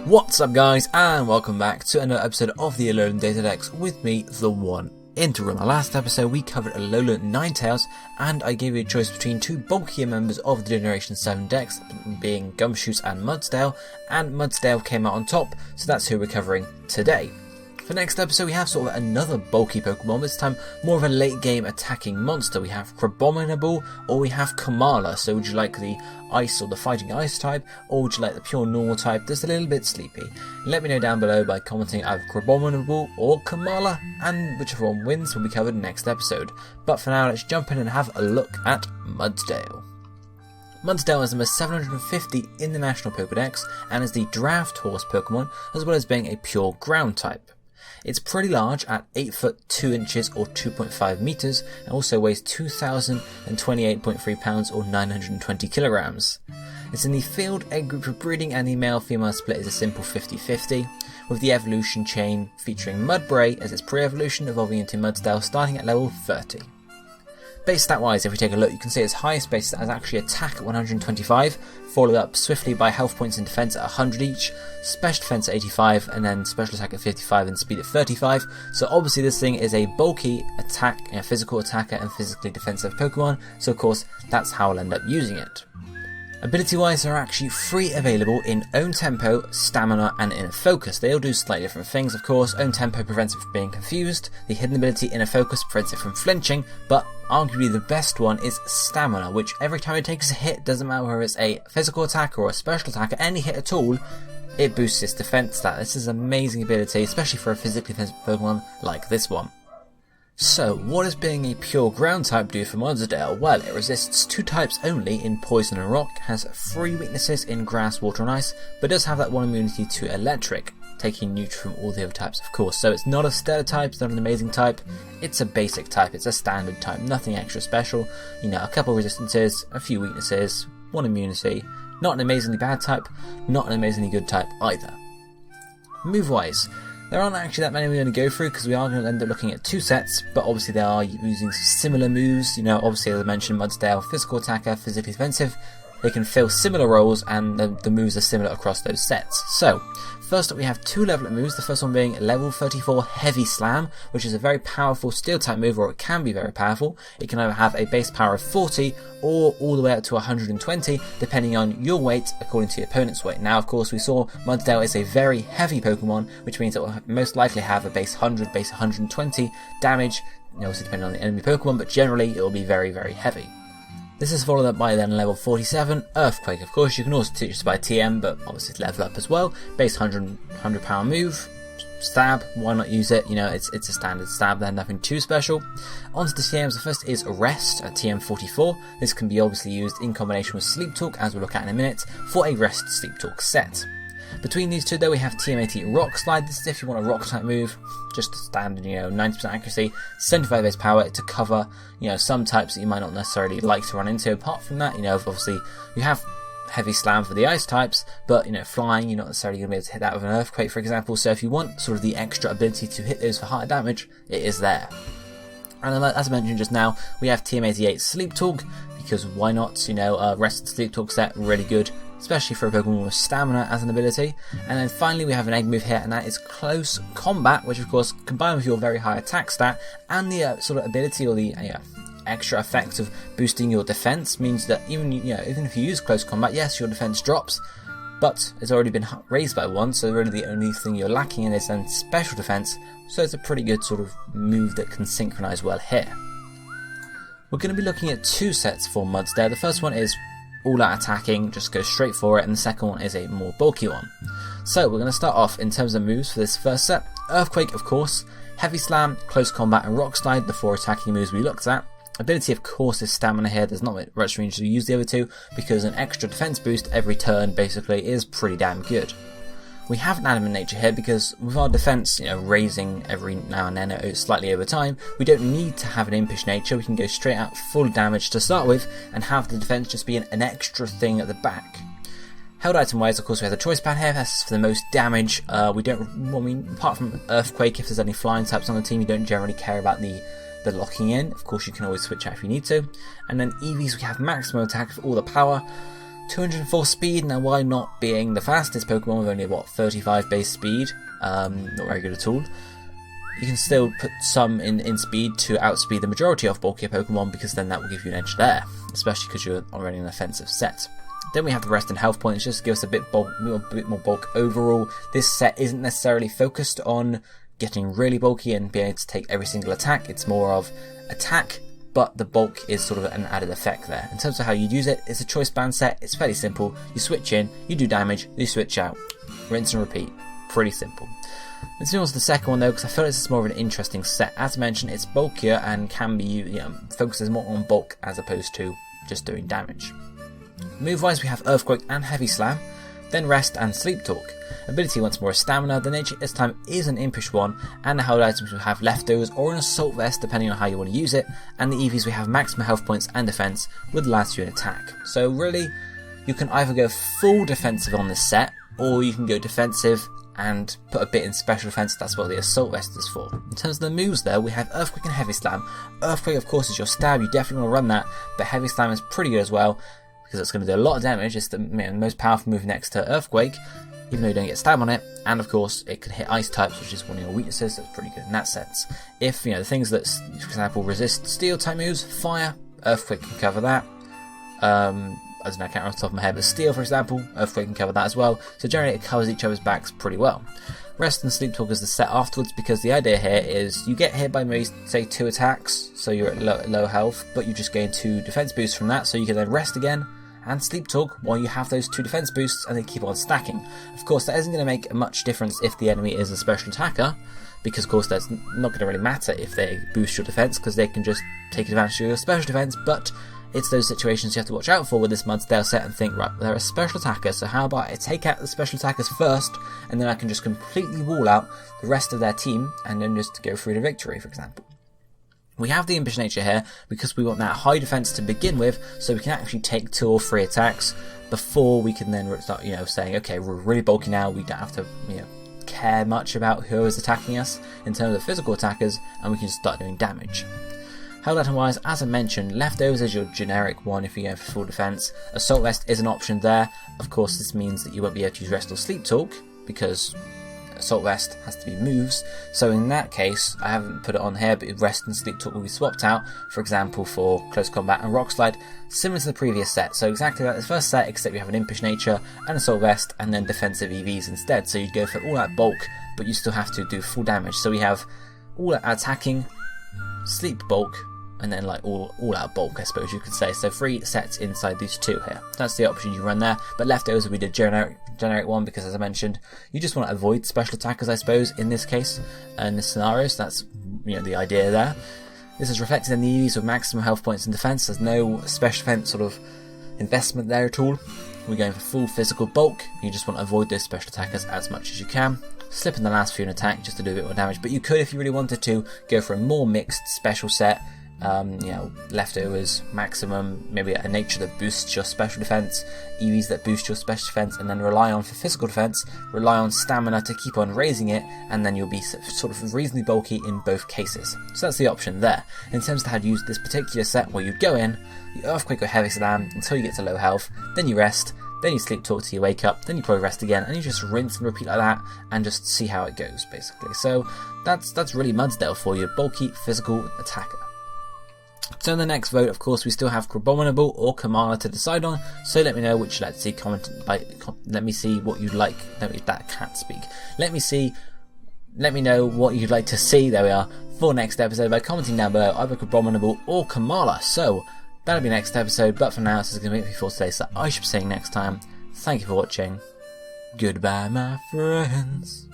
What's up guys, and welcome back to another episode of the Alolan DataDex with me, TheOneIntegral. In the last episode we covered Alolan Ninetales, and I gave you a choice between two bulkier members of the Generation 7 Dex, being Gumshoos and Mudsdale, and Mudsdale came out on top, so that's who we're covering today. For next episode we have sort of another bulky Pokemon, this time more of a late game attacking monster. We have Crabominable or we have Kamala, so would you like the ice or the fighting ice type, or would you like the pure normal type that's a little bit sleepy? Let me know down below by commenting either Crabominable or Kamala, and whichever one wins will be covered next episode. But for now let's jump in and have a look at Mudsdale. Mudsdale is number 750 in the National Pokédex and is the draft horse Pokemon, as well as being a pure ground type. It's pretty large at 8 foot 2 inches or 2.5 meters, and also weighs 2,028.3 pounds or 920 kilograms. It's in the field egg group for breeding, and the male-female split is a simple 50-50, with the evolution chain featuring Mudbray as its pre-evolution, evolving into Mudsdale starting at level 30. Base stat wise, if we take a look, you can see its highest base stat is actually attack at 125, followed up swiftly by health points and defense at 100 each, special defense at 85, and then special attack at 55 and speed at 35. So obviously this thing is a bulky attack, physical attacker and physically defensive Pokemon, so of course that's how I'll end up using it. Ability wise, they're actually free available in Own Tempo, Stamina and Inner Focus. They all do slightly different things, of course. Own Tempo prevents it from being confused, the hidden ability Inner Focus prevents it from flinching, but arguably the best one is Stamina, which every time it takes a hit, doesn't matter whether it's a physical attack or a special attack, any hit at all, it boosts its defense stat. This is an amazing ability, especially for a physically defensive Pokemon like this one. So, what does being a pure ground type do for Mudsdale? Well, it resists two types only in Poison and Rock, has 3 weaknesses in Grass, Water and Ice, but does have that one immunity to Electric, taking neutral from all the other types of course. So it's not a stellar type, it's not an amazing type, it's a basic type, it's a standard type, nothing extra special. A couple of resistances, a few weaknesses, 1 immunity, not an amazingly bad type, not an amazingly good type either. Move wise, there aren't actually that many we're going to go through because we are going to end up looking at 2 sets, but obviously they are using similar moves. Obviously as I mentioned, Mudsdale, physical attacker, physically defensive, they can fill similar roles and the moves are similar across those sets. So, first up we have 2 level up moves, the first one being level 34 Heavy Slam, which is a very powerful steel type move, or it can be very powerful. It can either have a base power of 40 or all the way up to 120, depending on your weight according to your opponent's weight. Now of course we saw Mudsdale is a very heavy Pokemon, which means it will most likely have a base 100, base 120 damage, obviously depending on the enemy Pokemon, but generally it will be very, very heavy. This is followed up by then level 47, Earthquake. Of course, you can also teach this by TM, but obviously it's level up as well. Base 100 power move, stab, why not use it? It's a standard stab there, nothing too special. Onto the TMs, the first is Rest at TM 44. This can be obviously used in combination with Sleep Talk, as we'll look at in a minute, for a Rest Sleep Talk set. Between these two though we have TM80 Rock Slide. This is if you want a rock type move, just a standard 90% accuracy, 75 base power to cover some types that you might not necessarily like to run into. Apart from that, obviously you have Heavy Slam for the ice types, but flying, you're not necessarily going to be able to hit that with an Earthquake, for example. So if you want sort of the extra ability to hit those for higher damage, it is there. And then, as I mentioned just now, we have TM88 Sleep Talk, because why not? Rest Sleep Talk set, really good, especially for a Pokemon with Stamina as an ability. And then finally we have an egg move here, and that is Close Combat, which of course combined with your very high attack stat and the sort of ability or the extra effect of boosting your defense, means that even if you use Close Combat, yes, your defense drops, but it's already been raised by 1, so really the only thing you're lacking in is then special defense, so it's a pretty good sort of move that can synchronize well here. We're going to be looking at 2 sets for Mudsdale. The first one is all out attacking, just go straight for it, and the second one is a more bulky one. So we're going to start off in terms of moves for this first set. Earthquake of course, Heavy Slam, Close Combat and Rock Slide, the 4 attacking moves we looked at. Ability of course is Stamina here, there's not much range to use the other 2, because an extra defense boost every turn basically is pretty damn good. We have an Adamant Nature here because with our defense, raising every now and then slightly over time, we don't need to have an Impish Nature. We can go straight out full damage to start with and have the defense just be an extra thing at the back. Held item wise, of course, we have the choice pad here. That's for the most damage. Apart from Earthquake, if there's any flying types on the team, you don't generally care about the locking in. Of course, you can always switch out if you need to. And then EVs, we have maximum attack for all the power. 204 speed. Now, why not being the fastest Pokemon with only, what, 35 base speed? Not very good at all. You can still put some in speed to outspeed the majority of bulkier Pokemon, because then that will give you an edge there, especially because you're already an offensive set. Then we have the rest in health points, just to give us a bit more bulk overall. This set isn't necessarily focused on getting really bulky and being able to take every single attack. It's more of attack, but the bulk is sort of an added effect there. In terms of how you use it, it's a choice band set. It's fairly simple. You switch in, you do damage, you switch out. Rinse and repeat. Pretty simple. Let's move on to the second one though, because I feel like this is more of an interesting set. As mentioned, it's bulkier and can be focuses more on bulk as opposed to just doing damage. Move wise, we have Earthquake and Heavy Slam, then Rest and Sleep Talk. Ability once more is Stamina. The nature this time is an impish one, and the held items we have Leftovers or an Assault Vest depending on how you want to use it, and the EVs we have maximum health points and defense with the last unit attack. So really, you can either go full defensive on this set, or you can go defensive and put a bit in special defense. That's what the Assault Vest is for. In terms of the moves there, we have Earthquake and Heavy Slam. Earthquake, of course, is your stab. You definitely want to run that, but Heavy Slam is pretty good as well, because it's going to do a lot of damage. It's the most powerful move next to Earthquake, even though you don't get stab on it, and of course it can hit ice types, which is one of your weaknesses, so it's pretty good in that sense. If, the things that, for example, resist steel type moves, fire, Earthquake can cover that. I don't know, I can't remember off the top of my head, but steel, for example, Earthquake can cover that as well, so generally it covers each other's backs pretty well. Rest and Sleep Talk is the set afterwards, because the idea here is you get hit by maybe, say, 2 attacks, so you're at low health, but you just gain 2 defense boosts from that, so you can then rest again and Sleep Talk while you have those 2 defense boosts, and they keep on stacking. Of course, that isn't going to make much difference if the enemy is a special attacker, because of course that's not going to really matter if they boost your defense, because they can just take advantage of your special defense, but it's those situations you have to watch out for with this Mudsdale set and think, right, they're a special attacker, so how about I take out the special attackers first, and then I can just completely wall out the rest of their team, and then just go through to victory, for example. We have the impish nature here because we want that high defense to begin with, so we can actually take 2 or 3 attacks before we can then start, saying, okay, we're really bulky now, we don't have to, care much about who is attacking us in terms of physical attackers, and we can just start doing damage. Held item wise, as I mentioned, Leftovers is your generic one if you go for full defense. Assault Vest is an option there. Of course, this means that you won't be able to use Rest or Sleep Talk, because Assault Vest has to be moves, so in that case, I haven't put it on here, but Rest and Sleep Talk will be swapped out, for example for Close Combat and Rock Slide, similar to the previous set. So exactly like the first set, except you have an Impish Nature, an Assault Vest, and then defensive EVs instead, so you'd go for all out bulk, but you still have to do full damage. So we have all out attacking, sleep bulk, and then like all out bulk, I suppose you could say. So 3 sets inside these 2 here. That's the option you run there, but Leftovers will be the generic one, because as I mentioned, you just want to avoid special attackers, I suppose, in this case, in this scenario, so that's the idea there. This is reflected in the EVs with maximum health points and defense. There's no special defense sort of investment there at all. We're going for full physical bulk. You just want to avoid those special attackers as much as you can. Slip in the last few in attack just to do a bit more damage, but you could, if you really wanted to, go for a more mixed special set. Leftovers, maximum, maybe a nature that boosts your special defense, EVs that boost your special defense, and then rely on for physical defense, rely on stamina to keep on raising it, and then you'll be sort of reasonably bulky in both cases. So that's the option there. In terms of how to use this particular set, where you'd go in, you Earthquake or Heavy Slam until you get to low health, then you rest, then you Sleep Talk till you wake up, then you probably rest again, and you just rinse and repeat like that, and just see how it goes, basically. So that's really Mudsdale for you, bulky, physical attacker. So in the next vote, of course, we still have Crabominable or Kamala to decide on, so let me know which you'd like to see. Let me see what you'd like. That can't speak. Let me know what you'd like to see, there we are, for next episode by commenting down below, either Crabominable or Kamala. So that'll be next episode, but for now, this is going to be it for today, so I should be saying next time, thank you for watching, goodbye my friends.